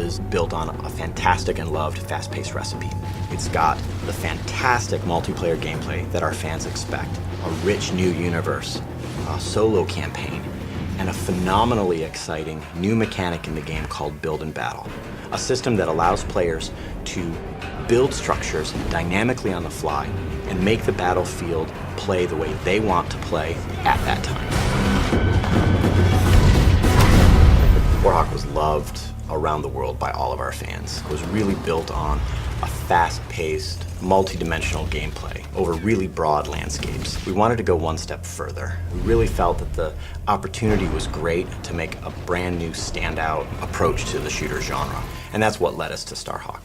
is built on a fantastic and loved fast-paced recipe. It's got the fantastic multiplayer gameplay that our fans expect, a rich new universe, a solo campaign, and a phenomenally exciting new mechanic in the game called Build and Battle, a system that allows players to build structures dynamically on the fly and make the battlefield play the way they want to play at that time. Starhawk was loved around the world by all of our fans. It was really built on a fast-paced, multi-dimensional gameplay over really broad landscapes. We wanted to go one step further. We really felt that the opportunity was great to make a brand new standout approach to the shooter genre, and that's what led us to Starhawk.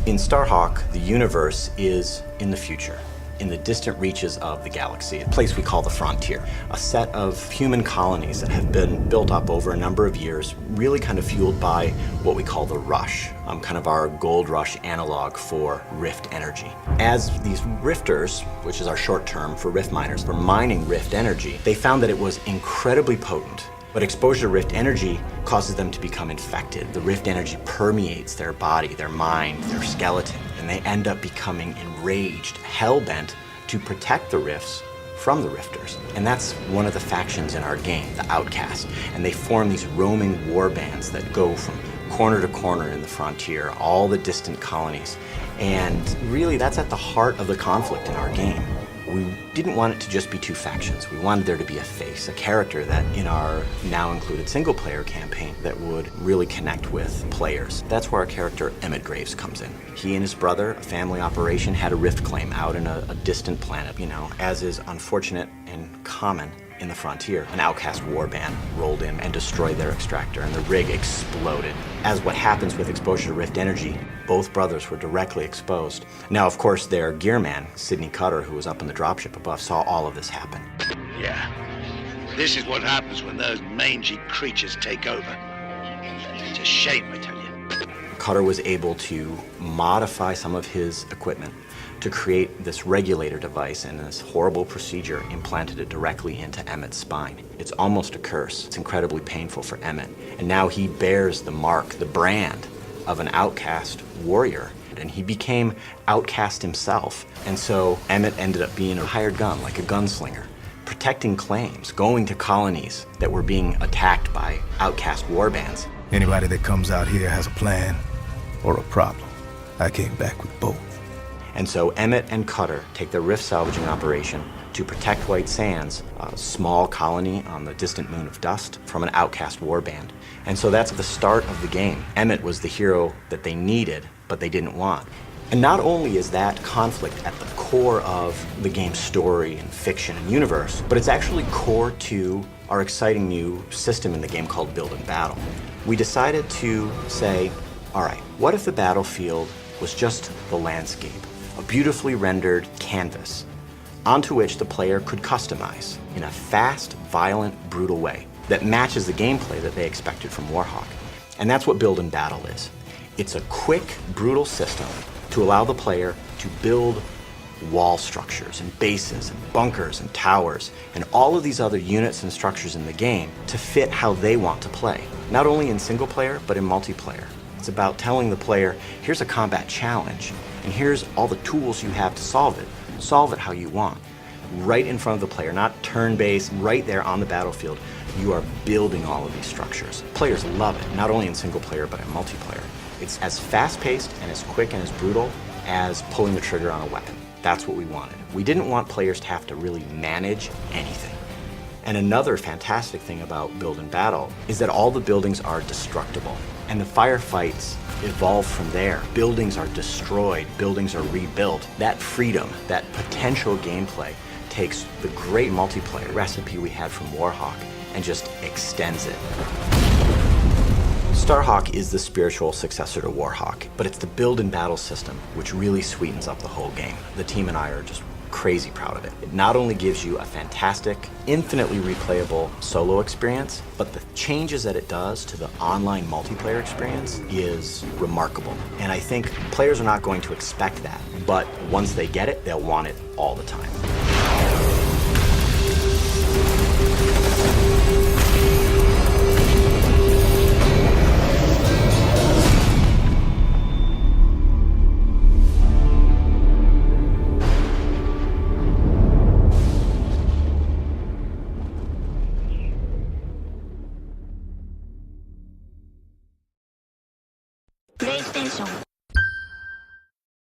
In Starhawk, the universe is in the future, in the distant reaches of the galaxy, a place we call the Frontier, a set of human colonies that have been built up over a number of years, really kind of fueled by what we call the Rush, kind of our gold rush analog for rift energy. As these rifters, which is our short term for rift miners, were mining rift energy, they found that it was incredibly potent. But exposure to rift energy causes them to become infected. The rift energy permeates their body, their mind, their skeleton, and they end up becoming enraged, hell-bent to protect the rifts from the rifters. And that's one of the factions in our game, the Outcast. And they form these roaming war bands that go from corner to corner in the Frontier, all the distant colonies. And really, that's at the heart of the conflict in our game. We didn't want it to just be two factions. We wanted there to be a face, a character that in our now included single player campaign that would really connect with players. That's where our character Emmett Graves comes in. He and his brother, a family operation, had a rift claim out in a distant planet, as is unfortunate and common in the Frontier. An outcast warband rolled in and destroyed their extractor, and the rig exploded. As what happens with exposure to rift energy, both brothers were directly exposed. Now, of course, their gearman, Sidney Cutter, who was up in the dropship above, saw all of this happen. Yeah, this is what happens when those mangy creatures take over. It's a shame, I tell you. Cutter was able to modify some of his equipment to create this regulator device, and this horrible procedure implanted it directly into Emmett's spine. It's almost a curse. It's incredibly painful for Emmett. And now he bears the mark, the brand of an outcast warrior. And he became outcast himself. And so Emmett ended up being a hired gun, like a gunslinger, protecting claims, going to colonies that were being attacked by outcast warbands. Anybody that comes out here has a plan or a problem. I came back with both. And so Emmett and Cutter take their rift salvaging operation to protect White Sands, a small colony on the distant moon of Dust, from an outcast warband. And so that's the start of the game. Emmett was the hero that they needed, but they didn't want. And not only is that conflict at the core of the game's story and fiction and universe, but it's actually core to our exciting new system in the game called Build and Battle. We decided to say, all right, what if the battlefield was just the landscape? A beautifully rendered canvas onto which the player could customize in a fast, violent, brutal way that matches the gameplay that they expected from Warhawk. And that's what Build and Battle is. It's a quick, brutal system to allow the player to build wall structures and bases and bunkers and towers and all of these other units and structures in the game to fit how they want to play, not only in single player, but in multiplayer. It's about telling the player, here's a combat challenge, and here's all the tools you have to solve it. Solve it how you want. Right in front of the player, not turn-based, right there on the battlefield, you are building all of these structures. Players love it, not only in single player, but in multiplayer. It's as fast-paced and as quick and as brutal as pulling the trigger on a weapon. That's what we wanted. We didn't want players to have to really manage anything. And another fantastic thing about Build and Battle is that all the buildings are destructible. And the firefights evolve from there. Buildings are destroyed, buildings are rebuilt. That freedom, that potential gameplay takes the great multiplayer recipe we had from Warhawk and just extends it. Starhawk is the spiritual successor to Warhawk, but it's the Build and Battle system which really sweetens up the whole game. The team and I are just crazy proud of it. It not only gives you a fantastic, infinitely replayable solo experience, but the changes that it does to the online multiplayer experience is remarkable. And I think players are not going to expect that, but once they get it, they'll want it all the time.